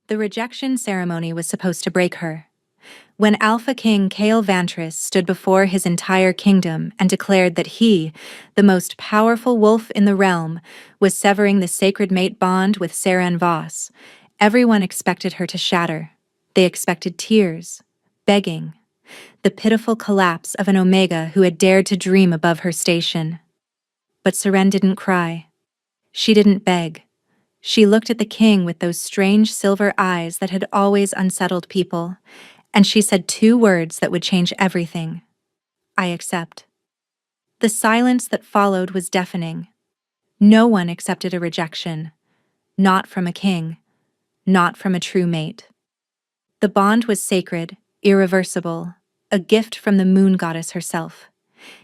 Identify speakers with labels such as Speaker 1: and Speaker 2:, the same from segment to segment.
Speaker 1: The rejection ceremony was supposed to break her. When Alpha King Kael Vantris stood before his entire kingdom and declared that he, the most powerful wolf in the realm, was severing the sacred mate bond with Seren Voss, everyone expected her to shatter. They expected tears, begging, the pitiful collapse of an Omega who had dared to dream above her station. But Seren didn't cry. She didn't beg. She looked at the king with those strange silver eyes that had always unsettled people, and she said two words that would change everything. I accept. The silence that followed was deafening. No one accepted a rejection. Not from a king. Not from a true mate. The bond was sacred, irreversible, a gift from the moon goddess herself.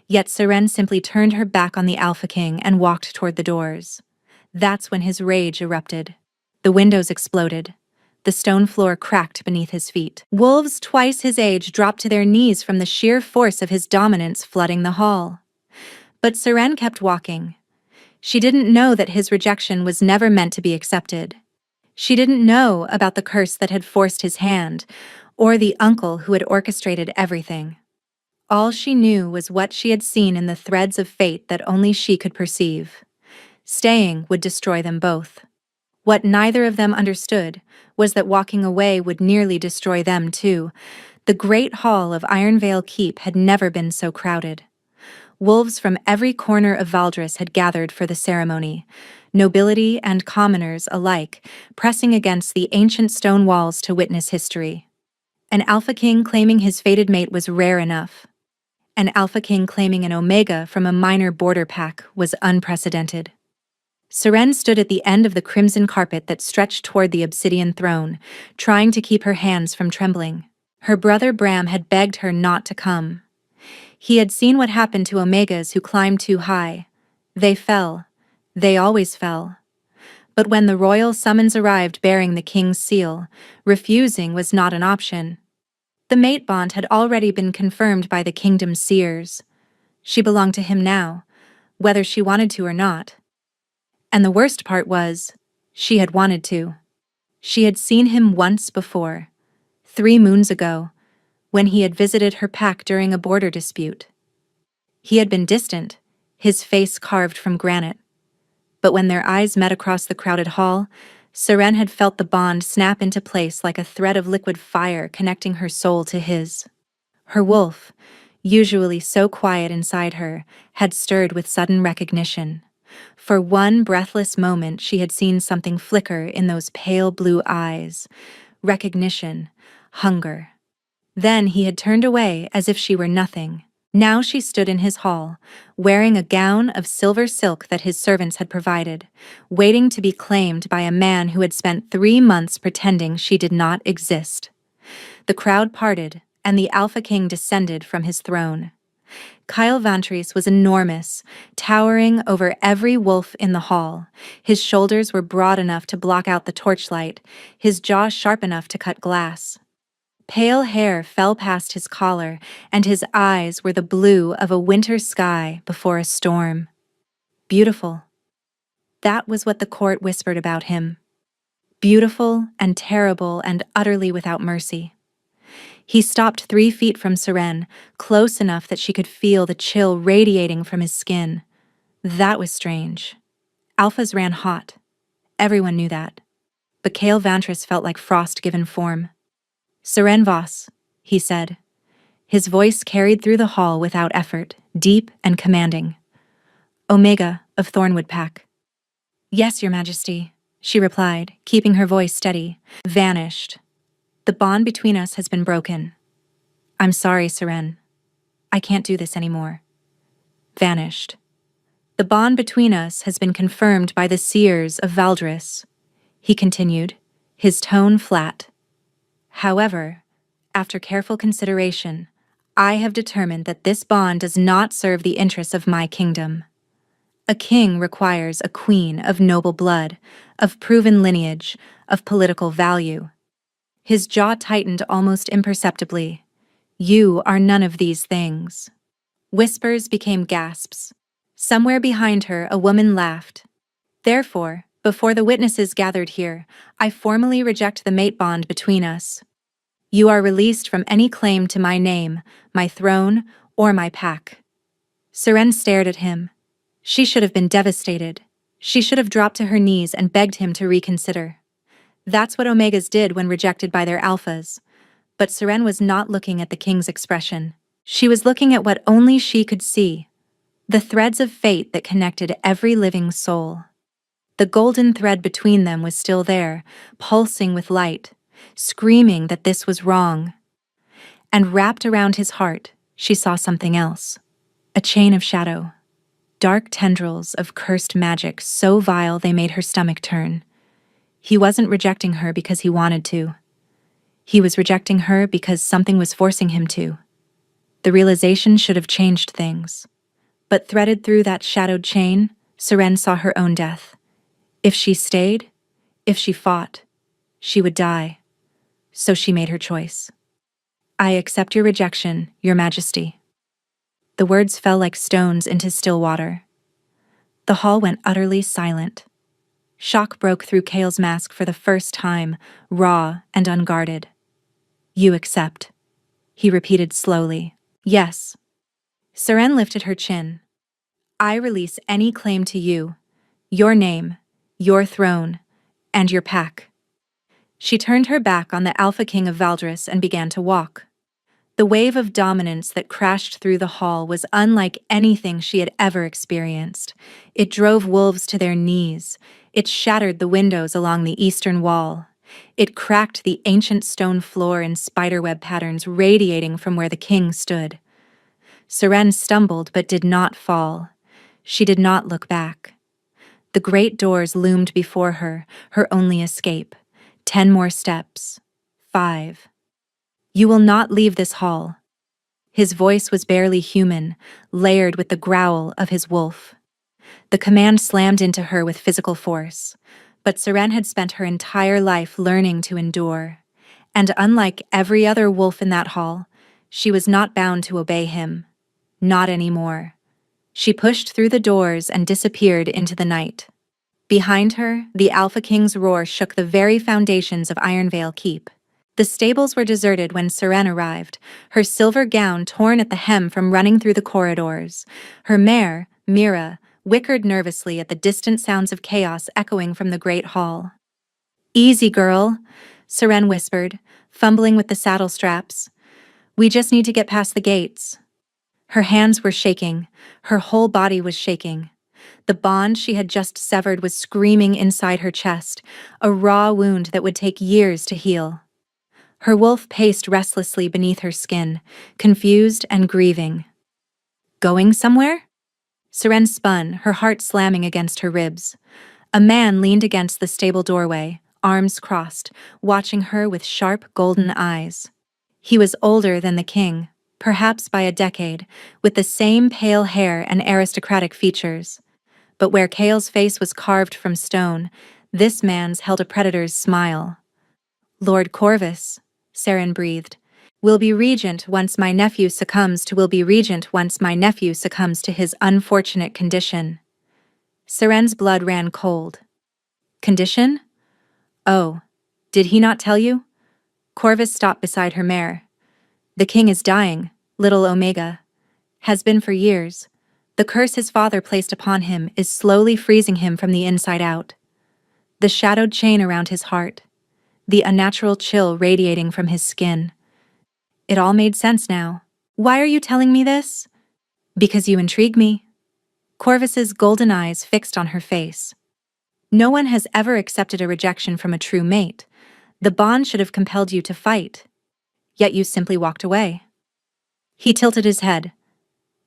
Speaker 1: Yet Seren simply turned her back on the Alpha King and walked toward the doors. That's when his rage erupted. The windows exploded. The stone floor cracked beneath his feet. Wolves twice his age dropped to their knees from the sheer force of his dominance flooding the hall. But Seren kept walking. She didn't know that his rejection was never meant to be accepted. She didn't know about the curse that had forced his hand, or the uncle who had orchestrated everything. All she knew was what she had seen in the threads of fate that only she could perceive. Staying would destroy them both. What neither of them understood was that walking away would nearly destroy them too. The great hall of Ironvale Keep had never been so crowded. Wolves from every corner of Valdris had gathered for the ceremony, nobility and commoners alike, pressing against the ancient stone walls to witness history. An Alpha King claiming his fated mate was rare enough. An Alpha King claiming an Omega from a minor border pack was unprecedented. Seren stood at the end of the crimson carpet that stretched toward the obsidian throne, trying to keep her hands from trembling. Her brother Bram had begged her not to come. He had seen what happened to Omegas who climbed too high. They fell. They always fell. But when the royal summons arrived bearing the king's seal, refusing was not an option. The mate bond had already been confirmed by the kingdom's seers. She belonged to him now, whether she wanted to or not. And the worst part was, she had wanted to. She had seen him once before, 3 moons ago, when he had visited her pack during a border dispute. He had been distant, his face carved from granite. But when their eyes met across the crowded hall, Seren had felt the bond snap into place like a thread of liquid fire connecting her soul to his. Her wolf, usually so quiet inside her, had stirred with sudden recognition. For one breathless moment she had seen something flicker in those pale blue eyes. Recognition, hunger. Then he had turned away as if she were nothing. Now she stood in his hall, wearing a gown of silver silk that his servants had provided, waiting to be claimed by a man who had spent 3 months pretending she did not exist. The crowd parted, and the Alpha King descended from his throne. Kael Vantris was enormous, towering over every wolf in the hall. His shoulders were broad enough to block out the torchlight, his jaw sharp enough to cut glass. Pale hair fell past his collar, and his eyes were the blue of a winter sky before a storm. Beautiful. That was what the court whispered about him. Beautiful and terrible and utterly without mercy. He stopped 3 feet from Seren, close enough that she could feel the chill radiating from his skin. That was strange. Alphas ran hot. Everyone knew that. But Kael Vantris felt like frost given form. Seren Voss, he said. His voice carried through the hall without effort, deep and commanding. Omega of Thornwood Pack. Yes, Your Majesty, she replied, keeping her voice steady. Vanished. The bond between us has been broken. I'm sorry, Seren. I can't do this anymore. Vanished. The bond between us has been confirmed by the seers of Valdris, he continued, his tone flat. However, after careful consideration, I have determined that this bond does not serve the interests of my kingdom. A king requires a queen of noble blood, of proven lineage, of political value. His jaw tightened almost imperceptibly. You are none of these things. Whispers became gasps. Somewhere behind her, a woman laughed. Therefore, Before the witnesses gathered here, I formally reject the mate bond between us. You are released from any claim to my name, my throne, or my pack." Seren stared at him. She should have been devastated. She should have dropped to her knees and begged him to reconsider. That's what Omegas did when rejected by their alphas. But Seren was not looking at the king's expression. She was looking at what only she could see. The threads of fate that connected every living soul. The golden thread between them was still there, pulsing with light, screaming that this was wrong. And wrapped around his heart, she saw something else. A chain of shadow. Dark tendrils of cursed magic so vile they made her stomach turn. He wasn't rejecting her because he wanted to. He was rejecting her because something was forcing him to. The realization should have changed things. But threaded through that shadowed chain, Seren saw her own death. If she stayed, if she fought, she would die. So she made her choice. "I accept your rejection, Your Majesty." The words fell like stones into still water. The hall went utterly silent. Shock broke through Kale's mask for the first time, raw and unguarded. "You accept," he repeated slowly. "Yes." Seren lifted her chin. "I release any claim to you, your name, your throne, and your pack." She turned her back on the Alpha King of Valdris and began to walk. The wave of dominance that crashed through the hall was unlike anything she had ever experienced. It drove wolves to their knees. It shattered the windows along the eastern wall. It cracked the ancient stone floor in spiderweb patterns radiating from where the king stood. Seren stumbled but did not fall. She did not look back. The great doors loomed before her, her only escape. 10 more steps. 5. "You will not leave this hall." His voice was barely human, layered with the growl of his wolf. The command slammed into her with physical force. But Seren had spent her entire life learning to endure. And unlike every other wolf in that hall, she was not bound to obey him. Not anymore. She pushed through the doors and disappeared into the night. Behind her, the Alpha King's roar shook the very foundations of Ironvale Keep. The stables were deserted when Seren arrived, her silver gown torn at the hem from running through the corridors. Her mare, Mira, whickered nervously at the distant sounds of chaos echoing from the great hall. "Easy, girl," Seren whispered, fumbling with the saddle straps. "We just need to get past the gates." Her hands were shaking, her whole body was shaking. The bond she had just severed was screaming inside her chest, a raw wound that would take years to heal. Her wolf paced restlessly beneath her skin, confused and grieving. "Going somewhere?" Seren spun, her heart slamming against her ribs. A man leaned against the stable doorway, arms crossed, watching her with sharp golden eyes. He was older than the king, perhaps by a decade, with the same pale hair and aristocratic features. But where Kale's face was carved from stone, this man's held a predator's smile. "Lord Corvus," Seren breathed, "will be regent once my nephew succumbs to his unfortunate condition." Seren's blood ran cold. "Condition? Oh, did he not tell you?" Corvus stopped beside her mare. "The king is dying, little Omega. Has been for years. The curse his father placed upon him is slowly freezing him from the inside out." The shadowed chain around his heart. The unnatural chill radiating from his skin. It all made sense now. "Why are you telling me this?" "Because you intrigue me." Corvus's golden eyes fixed on her face. "No one has ever accepted a rejection from a true mate. The bond should have compelled you to fight. Yet you simply walked away." He tilted his head.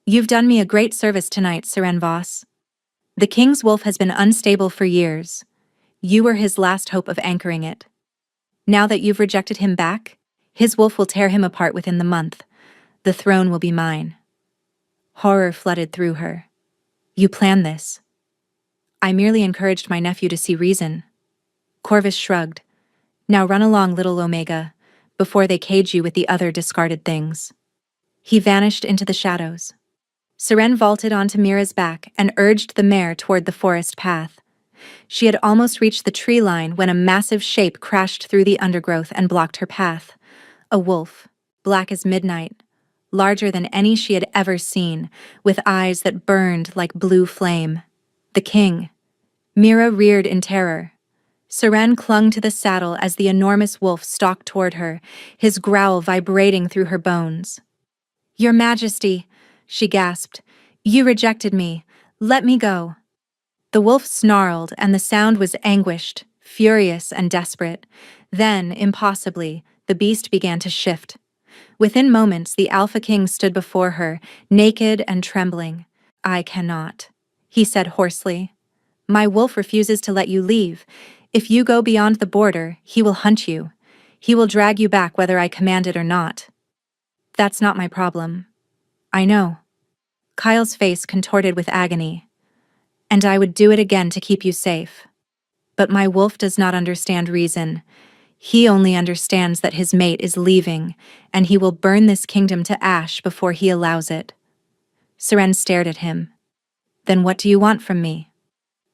Speaker 1: "You've done me a great service tonight, Seren Voss. The king's wolf has been unstable for years. You were his last hope of anchoring it. Now that you've rejected him back, his wolf will tear him apart within the month. The throne will be mine." Horror flooded through her. "You planned this." "I merely encouraged my nephew to see reason." Corvus shrugged. "Now run along, little Omega, before they cage you with the other discarded things." He vanished into the shadows. Seren vaulted onto Mira's back and urged the mare toward the forest path. She had almost reached the tree line when a massive shape crashed through the undergrowth and blocked her path. A wolf, black as midnight, larger than any she had ever seen, with eyes that burned like blue flame. The king. Mira reared in terror. Seren clung to the saddle as the enormous wolf stalked toward her, his growl vibrating through her bones. "Your Majesty," she gasped, "you rejected me. Let me go." The wolf snarled, and the sound was anguished, furious, and desperate. Then, impossibly, the beast began to shift. Within moments, the Alpha King stood before her, naked and trembling. "I cannot," he said hoarsely. "My wolf refuses to let you leave. If you go beyond the border, he will hunt you. He will drag you back whether I command it or not." "That's not my problem." "I know." Kyle's face contorted with agony. "And I would do it again to keep you safe. But my wolf does not understand reason. He only understands that his mate is leaving, and he will burn this kingdom to ash before he allows it." Seren stared at him. "Then what do you want from me?"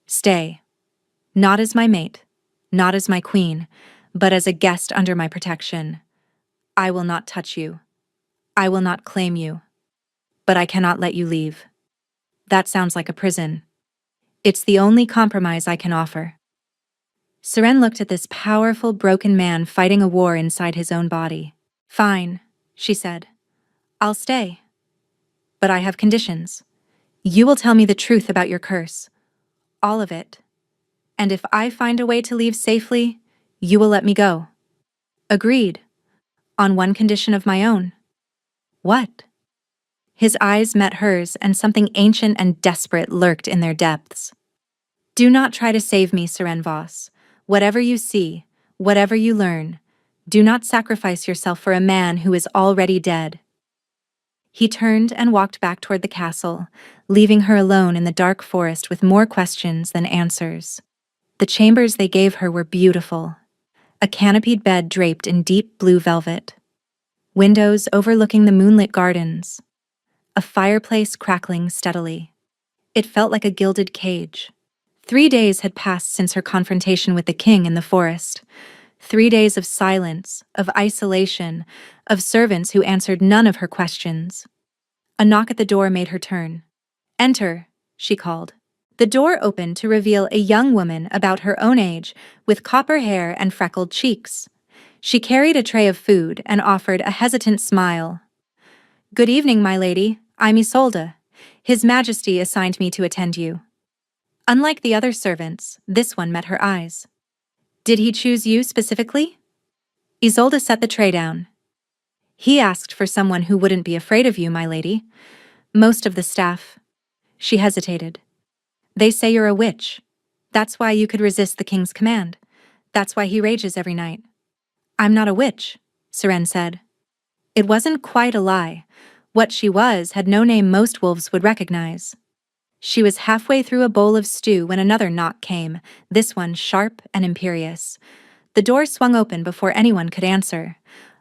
Speaker 1: "Stay. Not as my mate, not as my queen, but as a guest under my protection. I will not touch you. I will not claim you. But I cannot let you leave. That sounds like a prison. It's the only compromise I can offer." Seren looked at this powerful, broken man fighting a war inside his own body. "Fine," she said. "I'll stay. But I have conditions. You will tell me the truth about your curse. All of it. And if I find a way to leave safely, you will let me go." "Agreed. On one condition of my own." "What?" His eyes met hers, and something ancient and desperate lurked in their depths. "Do not try to save me, Seren Voss. Whatever you see, whatever you learn, do not sacrifice yourself for a man who is already dead." He turned and walked back toward the castle, leaving her alone in the dark forest with more questions than answers. The chambers they gave her were beautiful. A canopied bed draped in deep blue velvet. Windows overlooking the moonlit gardens. A fireplace crackling steadily. It felt like a gilded cage. 3 days had passed since her confrontation with the king in the forest. 3 days of silence, of isolation, of servants who answered none of her questions. A knock at the door made her turn. "Enter," she called. The door opened to reveal a young woman about her own age, with copper hair and freckled cheeks. She carried a tray of food and offered a hesitant smile. "Good evening, my lady. I'm Isolde. His Majesty assigned me to attend you." Unlike the other servants, this one met her eyes. "Did he choose you specifically?" Isolde set the tray down. "He asked for someone who wouldn't be afraid of you, my lady. Most of the staff." She hesitated. "They say you're a witch. That's why you could resist the king's command. That's why he rages every night." "I'm not a witch," Seren said. It wasn't quite a lie. What she was had no name most wolves would recognize. She was halfway through a bowl of stew when another knock came, this one sharp and imperious. The door swung open before anyone could answer.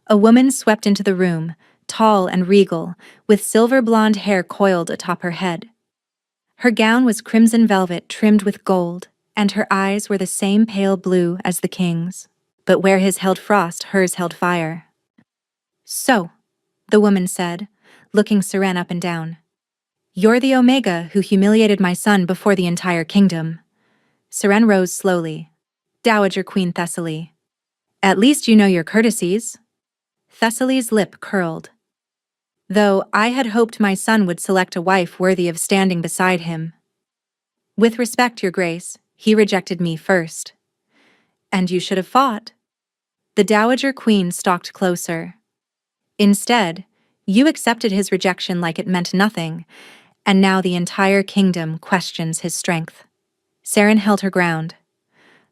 Speaker 1: A woman swept into the room, tall and regal, with silver blonde hair coiled atop her head. Her gown was crimson velvet trimmed with gold, and her eyes were the same pale blue as the king's. But where his held frost, hers held fire. "So," the woman said, looking Seren up and down. "You're the Omega who humiliated my son before the entire kingdom." Seren rose slowly. "Dowager Queen Thessaly. At least you know your courtesies." Thessaly's lip curled. "Though I had hoped my son would select a wife worthy of standing beside him." "With respect, your grace, he rejected me first." "And you should have fought." The Dowager Queen stalked closer. "Instead, you accepted his rejection like it meant nothing, and now the entire kingdom questions his strength." Seren held her ground.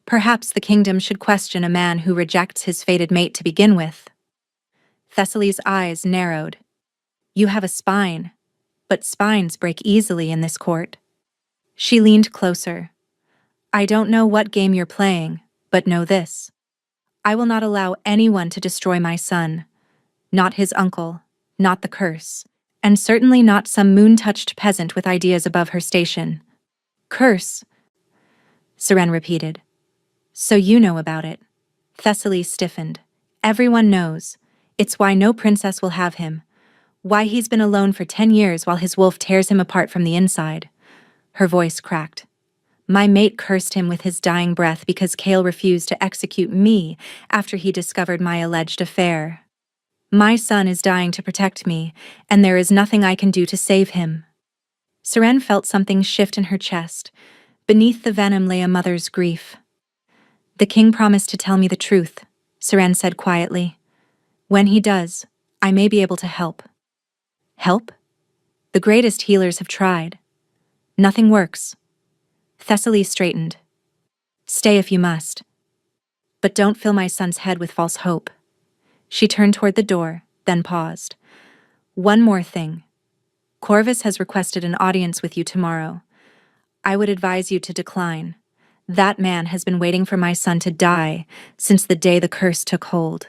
Speaker 1: "Perhaps the kingdom should question a man who rejects his fated mate to begin with." Thessaly's eyes narrowed. "You have a spine, but spines break easily in this court." She leaned closer. "I don't know what game you're playing, but know this. I will not allow anyone to destroy my son. Not his uncle, not the curse, and certainly not some moon-touched peasant with ideas above her station." "Curse?" Seren repeated. So you know about it. Thessaly stiffened. Everyone knows. It's why no princess will have him. Why he's been alone for 10 years while his wolf tears him apart from the inside. Her voice cracked. My mate cursed him with his dying breath because Kale refused to execute me after he discovered my alleged affair. My son is dying to protect me, and there is nothing I can do to save him. Seren felt something shift in her chest. Beneath the venom lay a mother's grief. The king promised to tell me the truth, Seren said quietly. When he does, I may be able to help. Help? The greatest healers have tried. Nothing works. Thessaly straightened. Stay if you must. But don't fill my son's head with false hope. She turned toward the door, then paused. One more thing. Corvus has requested an audience with you tomorrow. I would advise you to decline. That man has been waiting for my son to die since the day the curse took hold.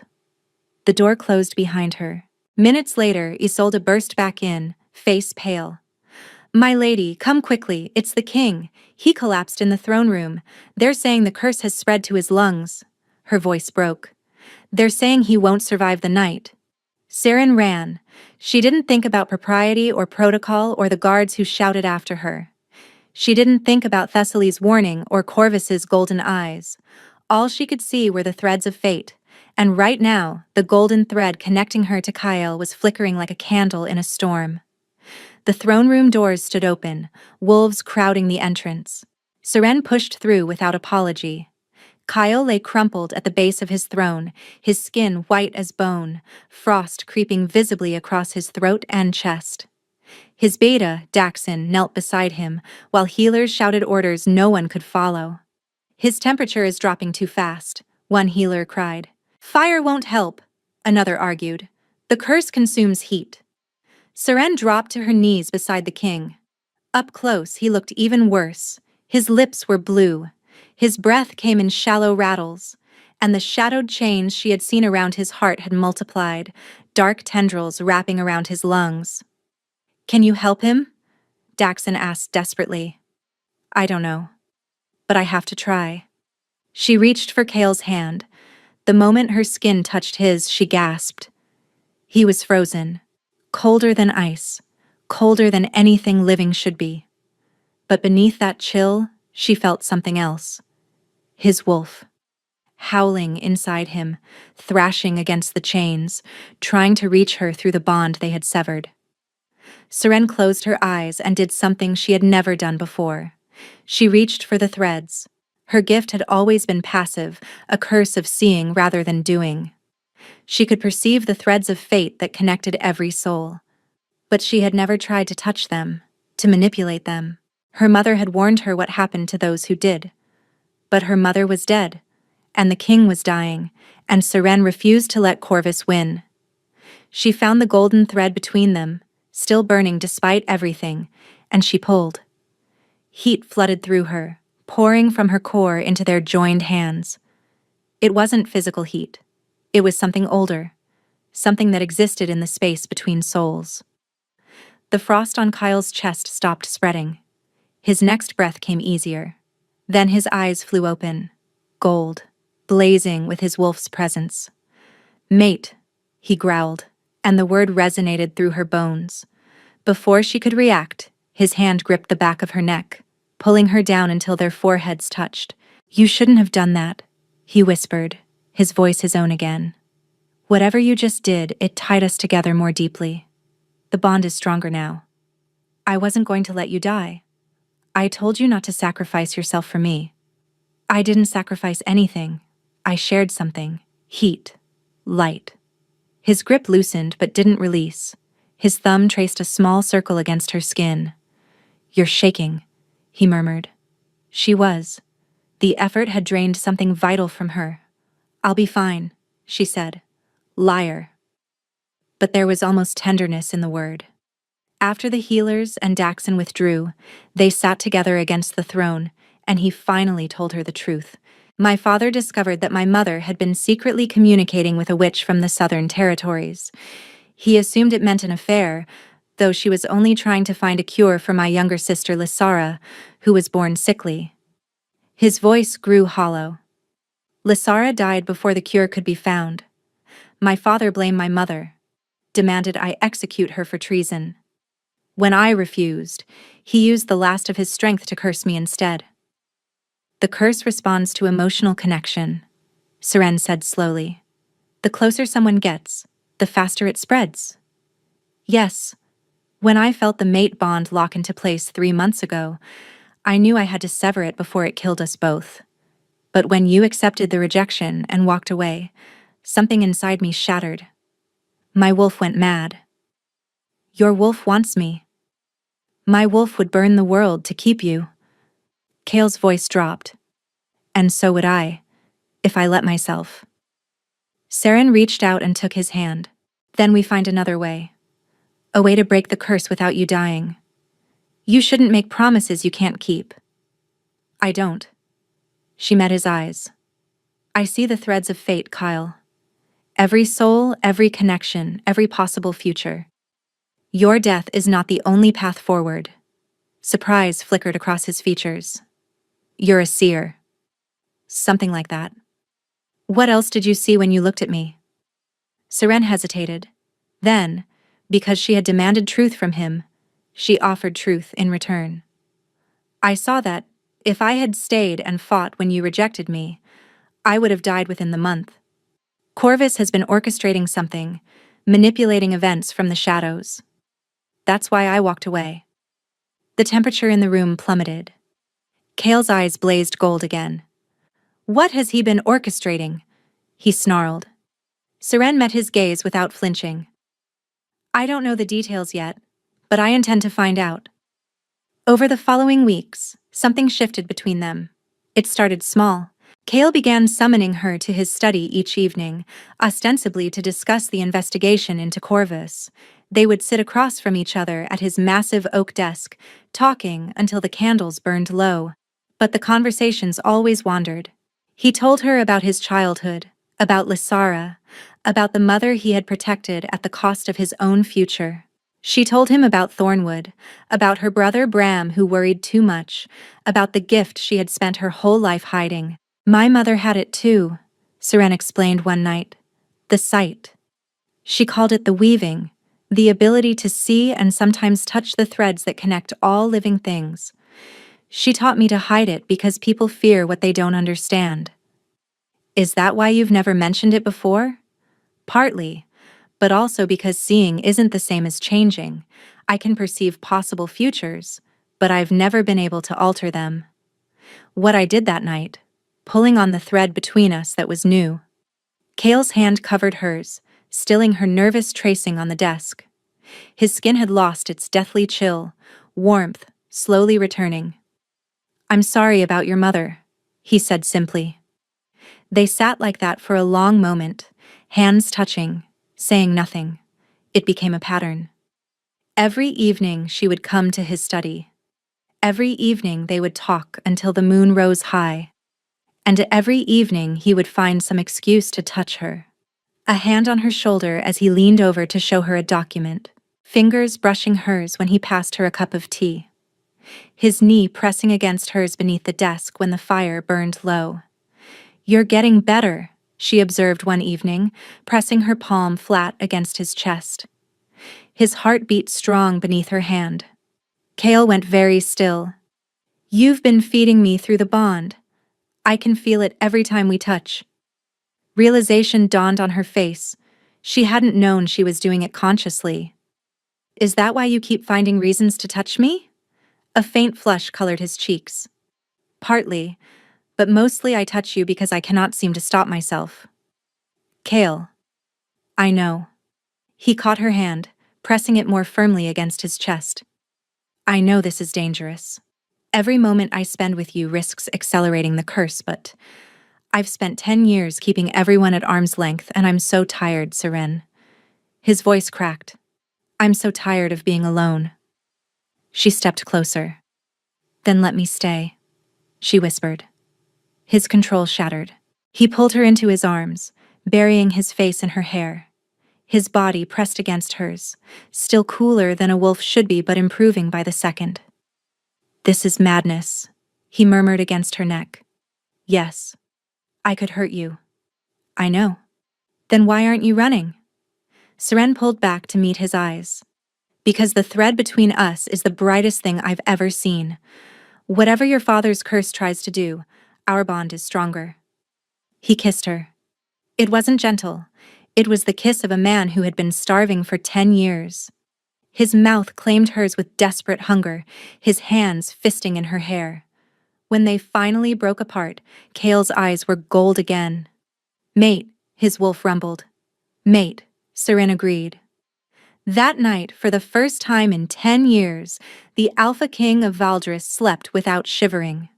Speaker 1: The door closed behind her. Minutes later, Isolde burst back in, face pale. My lady, come quickly, it's the king. He collapsed in the throne room. They're saying the curse has spread to his lungs. Her voice broke. They're saying he won't survive the night. Seren ran. She didn't think about propriety or protocol or the guards who shouted after her. She didn't think about Thessaly's warning or Corvus's golden eyes. All she could see were the threads of fate, and right now, the golden thread connecting her to Kyle was flickering like a candle in a storm. The throne room doors stood open, wolves crowding the entrance. Seren pushed through without apology. Kyle lay crumpled at the base of his throne, his skin white as bone, frost creeping visibly across his throat and chest. His beta, Daxon, knelt beside him, while healers shouted orders no one could follow. His temperature is dropping too fast, one healer cried. Fire won't help, another argued. The curse consumes heat. Seren dropped to her knees beside the king. Up close, he looked even worse. His lips were blue. His breath came in shallow rattles, and the shadowed chains she had seen around his heart had multiplied, dark tendrils wrapping around his lungs. Can you help him? Daxon asked desperately. I don't know, but I have to try. She reached for Kale's hand. The moment her skin touched his, she gasped. He was frozen, colder than ice, colder than anything living should be. But beneath that chill, she felt something else. His wolf. Howling inside him, thrashing against the chains, trying to reach her through the bond they had severed. Seren closed her eyes and did something she had never done before. She reached for the threads. Her gift had always been passive, a curse of seeing rather than doing. She could perceive the threads of fate that connected every soul. But she had never tried to touch them, to manipulate them. Her mother had warned her what happened to those who did. But her mother was dead, and the king was dying, and Seren refused to let Corvus win. She found the golden thread between them, still burning despite everything, and she pulled. Heat flooded through her, pouring from her core into their joined hands. It wasn't physical heat. It was something older, something that existed in the space between souls. The frost on Kyle's chest stopped spreading. His next breath came easier. Then his eyes flew open, gold, blazing with his wolf's presence. Mate, he growled, and the word resonated through her bones. Before she could react, his hand gripped the back of her neck, pulling her down until their foreheads touched. You shouldn't have done that, he whispered, his voice his own again. Whatever you just did, it tied us together more deeply. The bond is stronger now. I wasn't going to let you die. I told you not to sacrifice yourself for me. I didn't sacrifice anything. I shared something. Heat. Light. His grip loosened but didn't release. His thumb traced a small circle against her skin. You're shaking, he murmured. She was. The effort had drained something vital from her. I'll be fine, she said. Liar. But there was almost tenderness in the word. After the healers and Daxon withdrew, they sat together against the throne, and he finally told her the truth. My father discovered that my mother had been secretly communicating with a witch from the southern territories. He assumed it meant an affair, though she was only trying to find a cure for my younger sister Lysara, who was born sickly. His voice grew hollow. Lysara died before the cure could be found. My father blamed my mother, demanded I execute her for treason. When I refused, he used the last of his strength to curse me instead. The curse responds to emotional connection, Seren said slowly. The closer someone gets, the faster it spreads. Yes, when I felt the mate bond lock into place 3 months ago, I knew I had to sever it before it killed us both. But when you accepted the rejection and walked away, something inside me shattered. My wolf went mad. Your wolf wants me. My wolf would burn the world to keep you. Kale's voice dropped. And so would I, if I let myself. Seren reached out and took his hand. Then we find another way. A way to break the curse without you dying. You shouldn't make promises you can't keep. I don't. She met his eyes. I see the threads of fate, Kyle. Every soul, every connection, every possible future. Your death is not the only path forward. Surprise flickered across his features. You're a seer. Something like that. What else did you see when you looked at me? Seren hesitated. Then, because she had demanded truth from him, she offered truth in return. I saw that, if I had stayed and fought when you rejected me, I would have died within the month. Corvus has been orchestrating something, manipulating events from the shadows. That's why I walked away. The temperature in the room plummeted. Kale's eyes blazed gold again. What has he been orchestrating? He snarled. Seren met his gaze without flinching. I don't know the details yet, but I intend to find out. Over the following weeks, something shifted between them. It started small. Kale began summoning her to his study each evening, ostensibly to discuss the investigation into Corvus. They would sit across from each other at his massive oak desk, talking until the candles burned low. But the conversations always wandered. He told her about his childhood, about Lysara, about the mother he had protected at the cost of his own future. She told him about Thornwood, about her brother Bram who worried too much, about the gift she had spent her whole life hiding. My mother had it too, Seren explained one night. The sight. She called it the weaving, the ability to see and sometimes touch the threads that connect all living things. She taught me to hide it because people fear what they don't understand. Is that why you've never mentioned it before? Partly, but also because seeing isn't the same as changing. I can perceive possible futures, but I've never been able to alter them. What I did that night, pulling on the thread between us that was new. Kale's hand covered hers, stilling her nervous tracing on the desk. His skin had lost its deathly chill, warmth slowly returning. I'm sorry about your mother, he said simply. They sat like that for a long moment, hands touching, saying nothing. It became a pattern. Every evening she would come to his study. Every evening they would talk until the moon rose high. And every evening he would find some excuse to touch her. A hand on her shoulder as he leaned over to show her a document, fingers brushing hers when he passed her a cup of tea. His knee pressing against hers beneath the desk when the fire burned low. You're getting better, she observed one evening, pressing her palm flat against his chest. His heart beat strong beneath her hand. Kale went very still. You've been feeding me through the bond. I can feel it every time we touch. Realization dawned on her face. She hadn't known she was doing it consciously. Is that why you keep finding reasons to touch me? A faint flush colored his cheeks. Partly, but mostly I touch you because I cannot seem to stop myself. Kale. I know. He caught her hand, pressing it more firmly against his chest. I know this is dangerous. Every moment I spend with you risks accelerating the curse, but I've spent 10 years keeping everyone at arm's length, and I'm so tired, Seren. His voice cracked. I'm so tired of being alone. She stepped closer. Then let me stay, she whispered. His control shattered. He pulled her into his arms, burying his face in her hair. His body pressed against hers, still cooler than a wolf should be but improving by the second. This is madness, he murmured against her neck. Yes. I could hurt you. I know. Then why aren't you running? Seren pulled back to meet his eyes. Because the thread between us is the brightest thing I've ever seen. Whatever your father's curse tries to do, our bond is stronger. He kissed her. It wasn't gentle. It was the kiss of a man who had been starving for 10 years. His mouth claimed hers with desperate hunger, his hands fisting in her hair. When they finally broke apart, Kale's eyes were gold again. Mate, his wolf rumbled. Mate, Seren agreed. That night, for the first time in 10 years, the Alpha King of Valdris slept without shivering.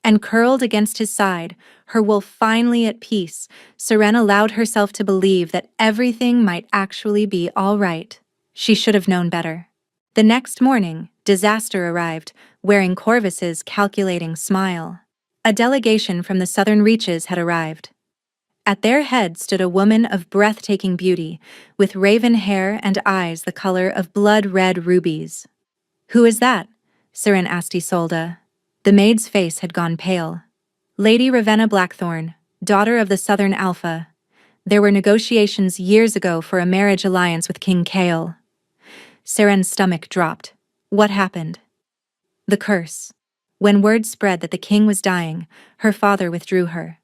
Speaker 1: And curled against his side, her wolf finally at peace, Seren allowed herself to believe that everything might actually be all right. She should have known better. The next morning, disaster arrived, wearing Corvus's calculating smile. A delegation from the southern reaches had arrived. At their head stood a woman of breathtaking beauty, with raven hair and eyes the color of blood-red rubies. "Who is that?" Seren asked Isolde. The maid's face had gone pale. "Lady Ravenna Blackthorn, daughter of the Southern Alpha. There were negotiations years ago for a marriage alliance with King Kale." Seren's stomach dropped. What happened? The curse. When word spread that the king was dying, her father withdrew her.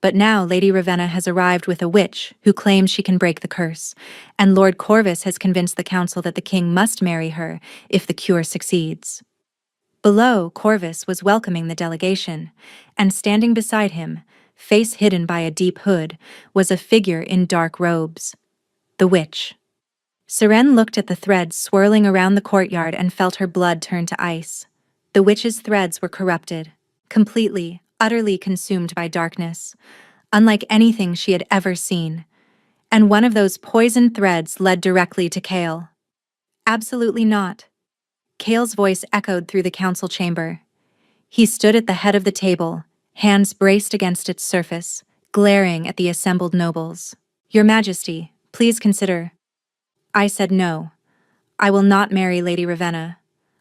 Speaker 1: But now Lady Ravenna has arrived with a witch who claims she can break the curse, and Lord Corvus has convinced the council that the king must marry her if the cure succeeds. Below, Corvus was welcoming the delegation, and standing beside him, face hidden by a deep hood, was a figure in dark robes. The witch. Seren looked at the threads swirling around the courtyard and felt her blood turn to ice. The witch's threads were corrupted, completely, utterly consumed by darkness, unlike anything she had ever seen. And one of those poisoned threads led directly to Kale. Absolutely not. Kale's voice echoed through the council chamber. He stood at the head of the table, hands braced against its surface, glaring at the assembled nobles. "Your Majesty, please consider." I said no. I will not marry Lady Ravenna.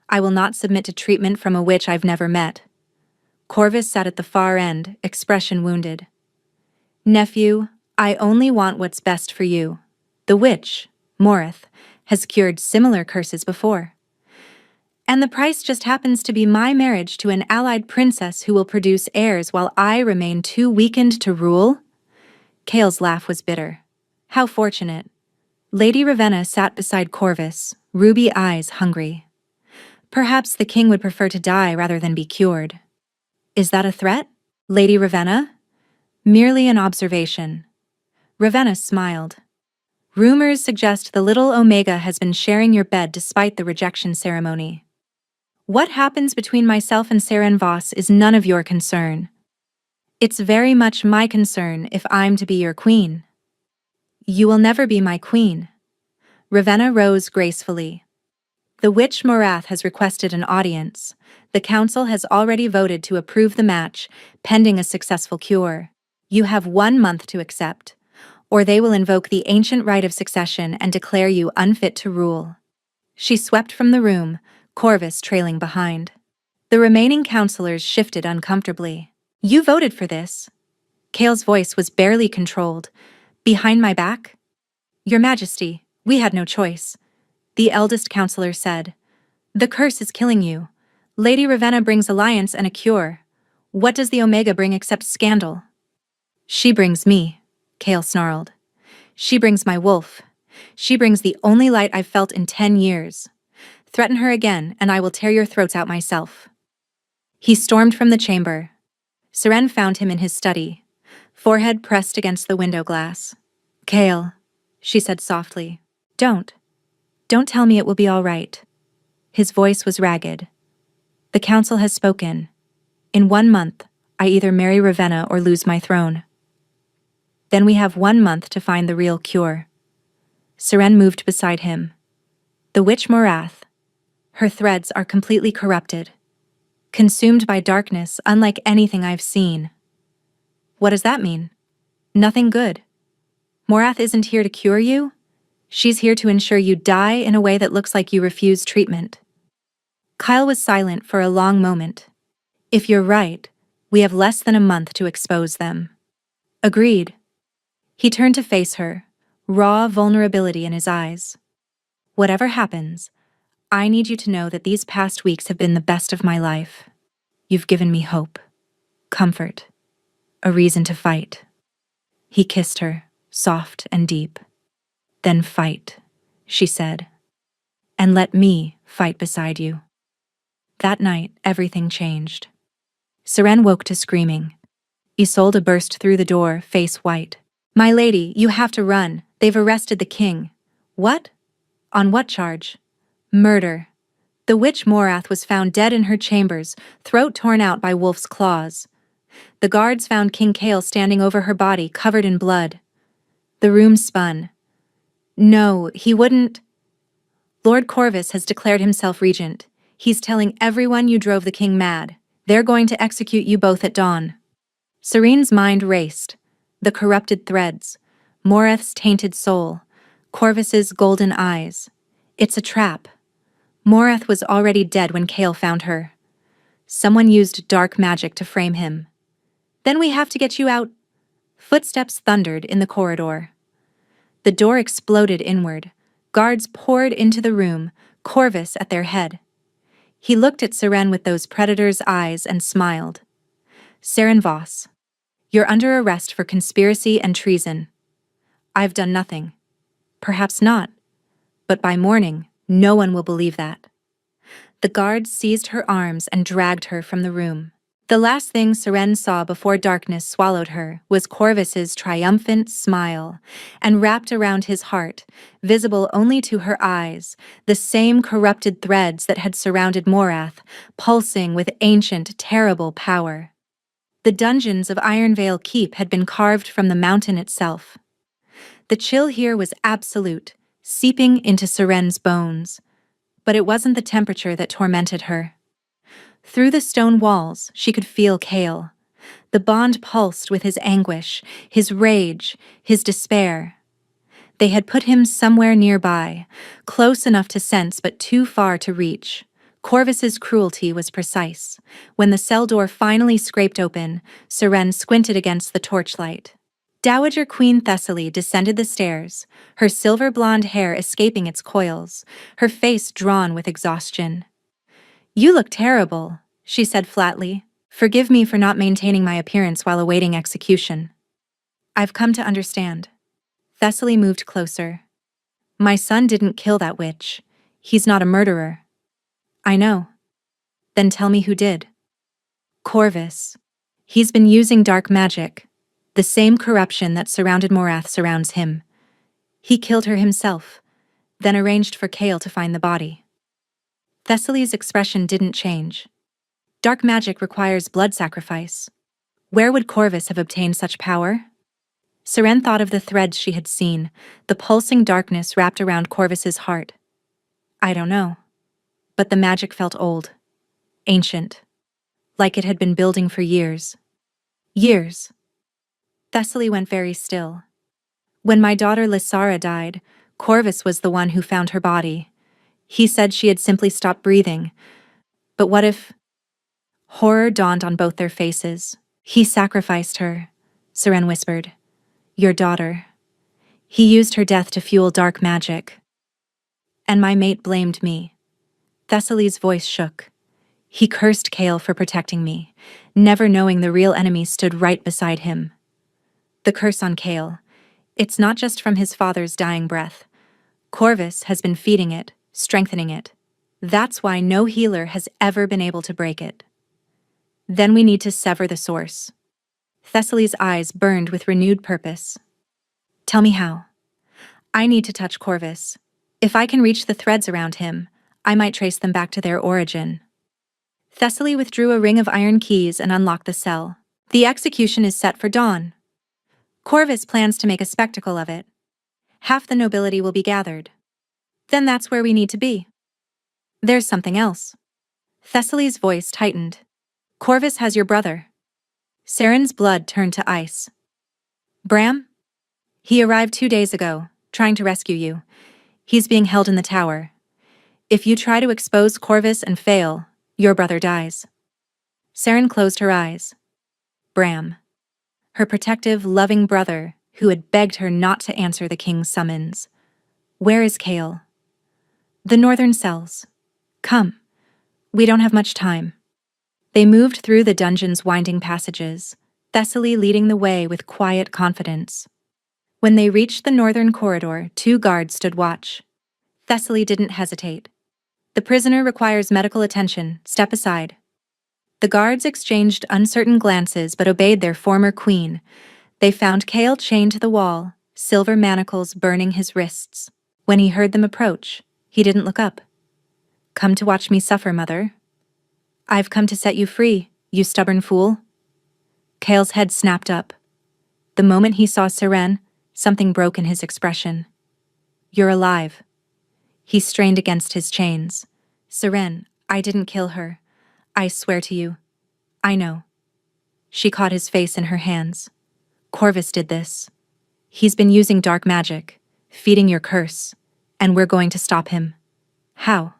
Speaker 1: I will not submit to treatment from a witch I've never met. Corvus sat at the far end, expression wounded. "Nephew, I only want what's best for you. The witch, Morith, has cured similar curses before. And the price just happens to be my marriage to an allied princess who will produce heirs while I remain too weakened to rule?" Kale's laugh was bitter. How fortunate. Lady Ravenna sat beside Corvus, ruby eyes hungry. Perhaps the king would prefer to die rather than be cured. "Is that a threat, Lady Ravenna?" "Merely an observation." Ravenna smiled. "Rumors suggest the little Omega has been sharing your bed despite the rejection ceremony. What happens between myself and Seren Voss is none of your concern. It's very much my concern if I'm to be your queen." "You will never be my queen." Ravenna rose gracefully. "The witch Morath has requested an audience. The council has already voted to approve the match, pending a successful cure. You have 1 month to accept, or they will invoke the ancient right of succession and declare you unfit to rule." She swept from the room, Corvus trailing behind. The remaining councillors shifted uncomfortably. "You voted for this." Kale's voice was barely controlled. "Behind my back?" "Your Majesty, we had no choice," the eldest councillor said. "The curse is killing you. Lady Ravenna brings alliance and a cure. What does the Omega bring except scandal?" "She brings me," Kale snarled. "She brings my wolf. She brings the only light I've felt in 10 years. Threaten her again, and I will tear your throats out myself." He stormed from the chamber. Seren found him in his study, forehead pressed against the window glass. "Kale," she said softly. Don't tell me it will be all right." His voice was ragged. "The council has spoken. In 1 month, I either marry Ravenna or lose my throne. Then we have 1 month to find the real cure." Seren moved beside him. "The witch Morath. Her threads are completely corrupted, consumed by darkness unlike anything I've seen." "What does that mean?" "Nothing good. Morath isn't here to cure you. She's here to ensure you die in a way that looks like you refuse treatment." Kyle was silent for a long moment. "If you're right, We have less than a month to expose them. Agreed. He turned to face her, raw vulnerability in his eyes. Whatever happens, I need you to know that these past weeks have been the best of my life. You've given me hope, comfort, a reason to fight. He kissed her, soft and deep. Then fight, she said, and let me fight beside you. That night, everything changed. Seren woke to screaming. Isolde burst through the door, face white. My lady, you have to run. They've arrested the king. What? On what charge? Murder. The witch Morath was found dead in her chambers, throat torn out by wolf's claws. The guards found King Kale standing over her body, covered in blood. The room spun. No, he wouldn't. Lord Corvus has declared himself regent. He's telling everyone you drove the king mad. They're going to execute you both at dawn. Serene's mind raced. The corrupted threads, Morath's tainted soul, Corvus's golden eyes. It's a trap. Morath was already dead when Kale found her. Someone used dark magic to frame him. Then we have to get you out. Footsteps thundered in the corridor. The door exploded inward. Guards poured into the room, Corvus at their head. He looked at Seren with those predator's eyes and smiled. Seren Voss, you're under arrest for conspiracy and treason. I've done nothing. Perhaps not. But by morning, no one will believe that. The guards seized her arms and dragged her from the room. The last thing Seren saw before darkness swallowed her was Corvus's triumphant smile, and wrapped around his heart, visible only to her eyes, the same corrupted threads that had surrounded Morath, pulsing with ancient, terrible power. The dungeons of Ironvale Keep had been carved from the mountain itself. The chill here was absolute, seeping into Seren's bones. But it wasn't the temperature that tormented her. Through the stone walls, she could feel Kale. The bond pulsed with his anguish, his rage, his despair. They had put him somewhere nearby, close enough to sense but too far to reach. Corvus's cruelty was precise. When the cell door finally scraped open, Seren squinted against the torchlight. Dowager Queen Thessaly descended the stairs, her silver blonde hair escaping its coils, her face drawn with exhaustion. You look terrible, she said flatly. Forgive me for not maintaining my appearance while awaiting execution. I've come to understand. Thessaly moved closer. My son didn't kill that witch. He's not a murderer. I know. Then tell me who did. Corvus. He's been using dark magic. The same corruption that surrounded Morath surrounds him. He killed her himself, then arranged for Kale to find the body. Thessaly's expression didn't change. Dark magic requires blood sacrifice. Where would Corvus have obtained such power? Seren thought of the threads she had seen, the pulsing darkness wrapped around Corvus's heart. I don't know. But the magic felt old, ancient, like it had been building for years. Years. Thessaly went very still. When my daughter Lysara died, Corvus was the one who found her body. He said she had simply stopped breathing. But what if... Horror dawned on both their faces. He sacrificed her, Seren whispered. Your daughter. He used her death to fuel dark magic. And my mate blamed me. Thessaly's voice shook. He cursed Kale for protecting me, never knowing the real enemy stood right beside him. The curse on Kale. It's not just from his father's dying breath. Corvus has been feeding it, strengthening it. That's why no healer has ever been able to break it. Then we need to sever the source. Thessaly's eyes burned with renewed purpose. Tell me how. I need to touch Corvus. If I can reach the threads around him, I might trace them back to their origin. Thessaly withdrew a ring of iron keys and unlocked the cell. The execution is set for dawn. Corvus plans to make a spectacle of it. Half the nobility will be gathered. Then that's where we need to be. There's something else. Thessaly's voice tightened. Corvus has your brother. Seren's blood turned to ice. Bram? He arrived 2 days ago, trying to rescue you. He's being held in the tower. If you try to expose Corvus and fail, your brother dies. Seren closed her eyes. Bram. Her protective, loving brother, who had begged her not to answer the king's summons. Where is Kale? The northern cells. Come. We don't have much time. They moved through the dungeon's winding passages, Thessaly leading the way with quiet confidence. When they reached the northern corridor, 2 guards stood watch. Thessaly didn't hesitate. The prisoner requires medical attention. Step aside. The guards exchanged uncertain glances but obeyed their former queen. They found Kale chained to the wall, silver manacles burning his wrists. When he heard them approach, he didn't look up. Come to watch me suffer, mother. I've come to set you free, you stubborn fool. Kale's head snapped up. The moment he saw Seren, something broke in his expression. You're alive. He strained against his chains. Seren, I didn't kill her. I swear to you. I know. She caught his face in her hands. Corvus did this. He's been using dark magic, feeding your curse, and we're going to stop him. How?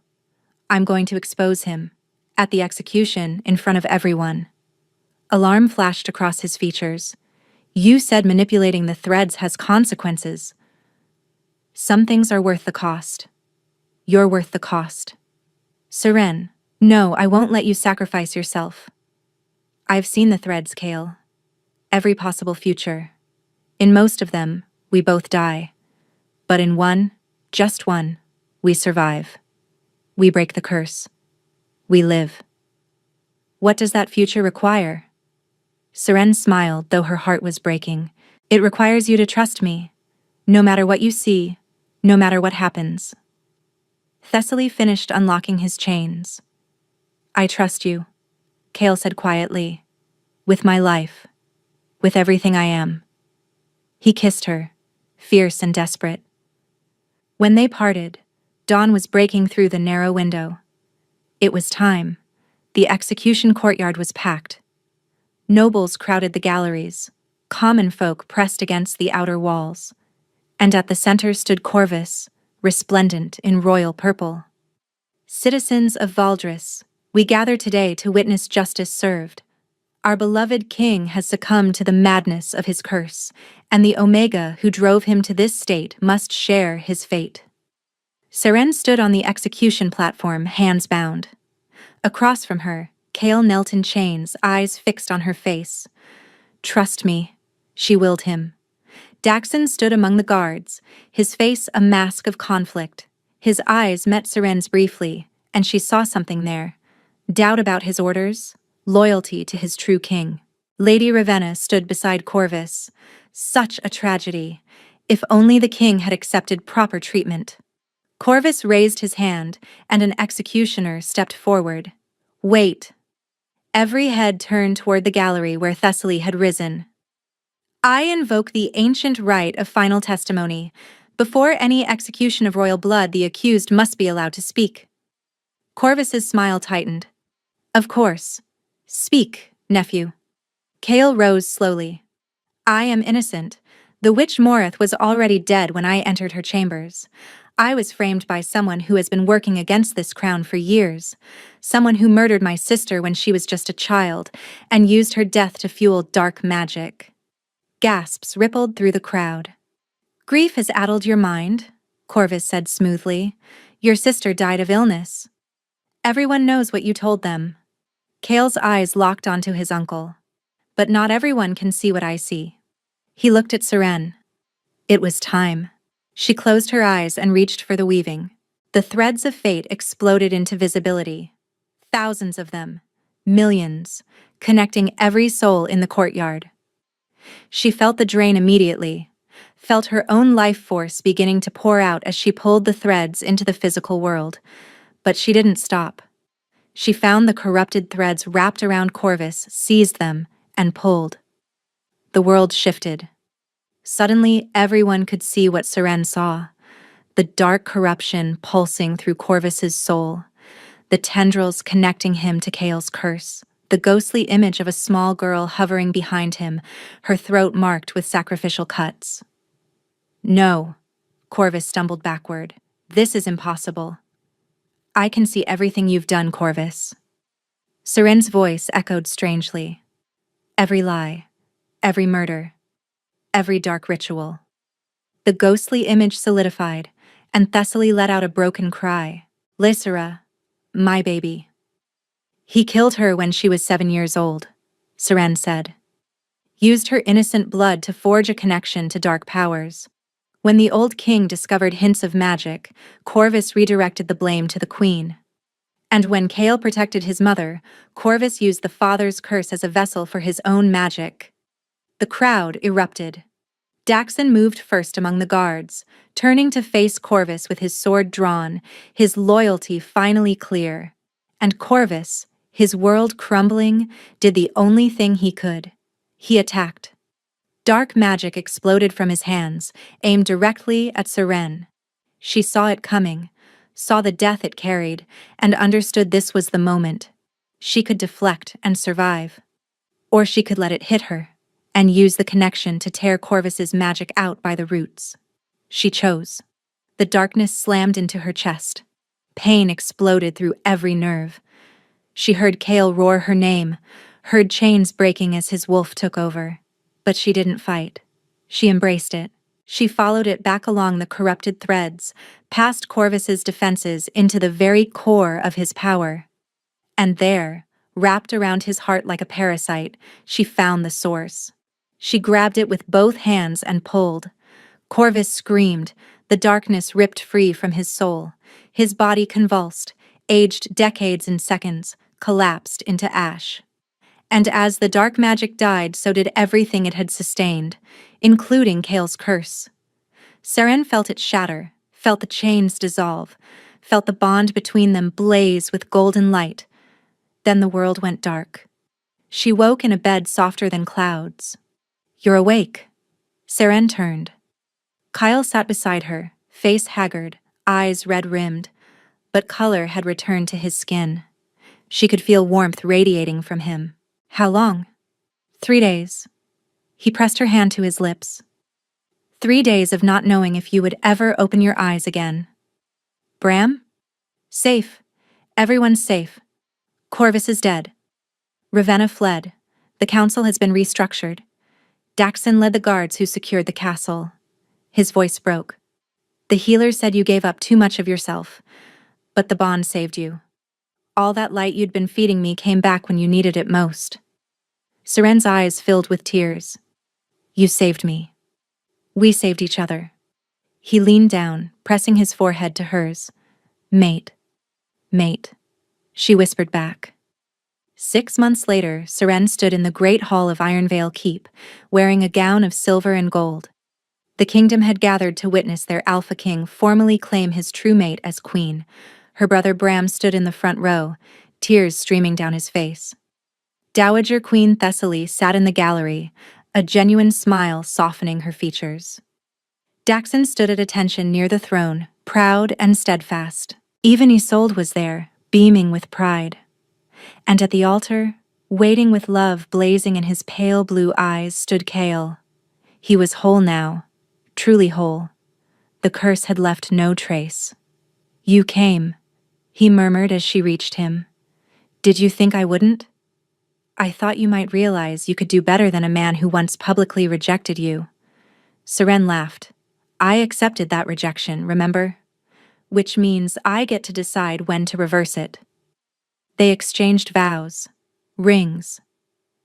Speaker 1: I'm going to expose him. At the execution, in front of everyone. Alarm flashed across his features. You said manipulating the threads has consequences. Some things are worth the cost. You're worth the cost. Seren, no, I won't let you sacrifice yourself. I've seen the threads, Kale. Every possible future. In most of them, we both die. But in one, just one, we survive. We break the curse. We live. What does that future require? Seren smiled, though her heart was breaking. It requires you to trust me, no matter what you see, no matter what happens. Thessaly finished unlocking his chains. I trust you, Kale said quietly. With my life. With everything I am. He kissed her, fierce and desperate. When they parted, dawn was breaking through the narrow window. It was time. The execution courtyard was packed. Nobles crowded the galleries. Common folk pressed against the outer walls. And at the center stood Corvus, resplendent in royal purple. Citizens of Valdris, we gather today to witness justice served. Our beloved king has succumbed to the madness of his curse, and the Omega who drove him to this state must share his fate. Seren stood on the execution platform, hands bound. Across from her, Kale knelt in chains, eyes fixed on her face. Trust me, she willed him. Daxon stood among the guards, his face a mask of conflict. His eyes met Seren's briefly, and she saw something there. Doubt about his orders, loyalty to his true king. Lady Ravenna stood beside Corvus. Such a tragedy. If only the king had accepted proper treatment. Corvus raised his hand, and an executioner stepped forward. Wait. Every head turned toward the gallery where Thessaly had risen. I invoke the ancient right of final testimony. Before any execution of royal blood, the accused must be allowed to speak. Corvus's smile tightened. Of course. Speak, nephew. Kale rose slowly. I am innocent. The witch Morith was already dead when I entered her chambers. I was framed by someone who has been working against this crown for years. Someone who murdered my sister when she was just a child and used her death to fuel dark magic. Gasps rippled through the crowd. Grief has addled your mind, Corvus said smoothly. Your sister died of illness. Everyone knows what you told them. Kale's eyes locked onto his uncle. But not everyone can see what I see. He looked at Seren. It was time. She closed her eyes and reached for the weaving. The threads of fate exploded into visibility. Thousands of them. Millions. Connecting every soul in the courtyard. She felt the drain immediately. Felt her own life force beginning to pour out as she pulled the threads into the physical world. But she didn't stop. She found the corrupted threads wrapped around Corvus, seized them, and pulled. The world shifted. Suddenly, everyone could see what Seren saw. The dark corruption pulsing through Corvus's soul. The tendrils connecting him to Kale's curse. The ghostly image of a small girl hovering behind him, her throat marked with sacrificial cuts. No, Corvus stumbled backward. This is impossible. I can see everything you've done, Corvus. Seren's voice echoed strangely. Every lie, every murder, every dark ritual. The ghostly image solidified, and Thessaly let out a broken cry. Lysera, my baby. He killed her when she was 7 years old, Seren said. Used her innocent blood to forge a connection to dark powers. When the old king discovered hints of magic, Corvus redirected the blame to the queen. And when Kale protected his mother, Corvus used the father's curse as a vessel for his own magic. The crowd erupted. Daxon moved first among the guards, turning to face Corvus with his sword drawn, his loyalty finally clear. And Corvus, his world crumbling, did the only thing he could. He attacked. Dark magic exploded from his hands, aimed directly at Seren. She saw it coming, saw the death it carried, and understood this was the moment. She could deflect and survive. Or she could let it hit her, and use the connection to tear Corvus's magic out by the roots. She chose. The darkness slammed into her chest. Pain exploded through every nerve. She heard Kale roar her name, heard chains breaking as his wolf took over. But she didn't fight. She embraced it. She followed it back along the corrupted threads, past Corvus's defenses into the very core of his power. And there, wrapped around his heart like a parasite, she found the source. She grabbed it with both hands and pulled. Corvus screamed, the darkness ripped free from his soul. His body convulsed, aged decades in seconds, collapsed into ash. And as the dark magic died, so did everything it had sustained, including Kale's curse. Seren felt it shatter, felt the chains dissolve, felt the bond between them blaze with golden light. Then the world went dark. She woke in a bed softer than clouds. "You're awake." Seren turned. Kyle sat beside her, face haggard, eyes red-rimmed, but color had returned to his skin. She could feel warmth radiating from him. "How long?" 3 days. He pressed her hand to his lips. 3 days of not knowing if you would ever open your eyes again. Bram? Safe. Everyone's safe. Corvus is dead. Ravenna fled. The council has been restructured. Daxon led the guards who secured the castle. His voice broke. The healer said you gave up too much of yourself, but the bond saved you. All that light you'd been feeding me came back when you needed it most. Seren's eyes filled with tears. You saved me. We saved each other. He leaned down, pressing his forehead to hers. Mate. Mate. She whispered back. 6 months later, Seren stood in the great hall of Ironvale Keep, wearing a gown of silver and gold. The kingdom had gathered to witness their Alpha King formally claim his true mate as queen. Her brother Bram stood in the front row, tears streaming down his face. Dowager Queen Thessaly sat in the gallery, a genuine smile softening her features. Daxon stood at attention near the throne, proud and steadfast. Even Isolde was there, beaming with pride. And at the altar, waiting with love blazing in his pale blue eyes, stood Kale. He was whole now, truly whole. The curse had left no trace. You came, he murmured as she reached him. Did you think I wouldn't? I thought you might realize you could do better than a man who once publicly rejected you. Seren laughed. I accepted that rejection, remember? Which means I get to decide when to reverse it. They exchanged vows, rings,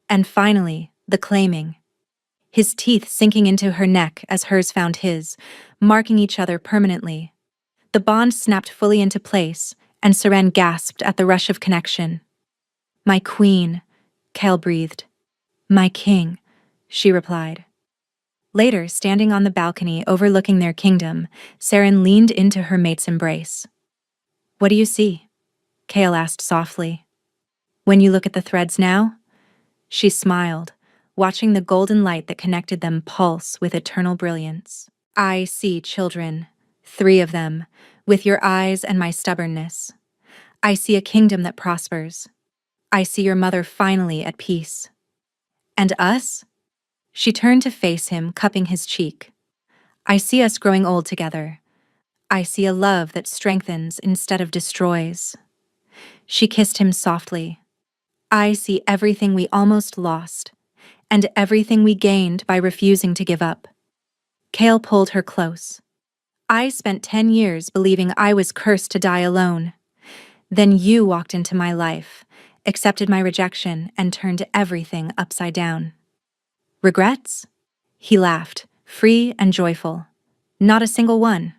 Speaker 1: and finally, the claiming. His teeth sinking into her neck as hers found his, marking each other permanently. The bond snapped fully into place, and Seren gasped at the rush of connection. My queen, Kale breathed. My king, she replied. Later, standing on the balcony overlooking their kingdom, Seren leaned into her mate's embrace. What do you see? Kale asked softly. When you look at the threads now? She smiled, watching the golden light that connected them pulse with eternal brilliance. I see children, 3 of them, with your eyes and my stubbornness. I see a kingdom that prospers. I see your mother finally at peace. And us? She turned to face him, cupping his cheek. I see us growing old together. I see a love that strengthens instead of destroys. She kissed him softly. I see everything we almost lost, and everything we gained by refusing to give up. Kale pulled her close. I spent 10 years believing I was cursed to die alone. Then you walked into my life, accepted my rejection, and turned everything upside down. Regrets? He laughed, free and joyful. Not a single one.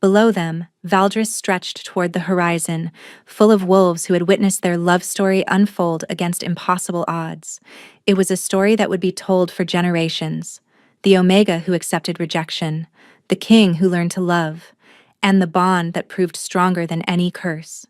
Speaker 1: Below them, Valdris stretched toward the horizon, full of wolves who had witnessed their love story unfold against impossible odds. It was a story that would be told for generations. The Omega who accepted rejection, the king who learned to love, and the bond that proved stronger than any curse.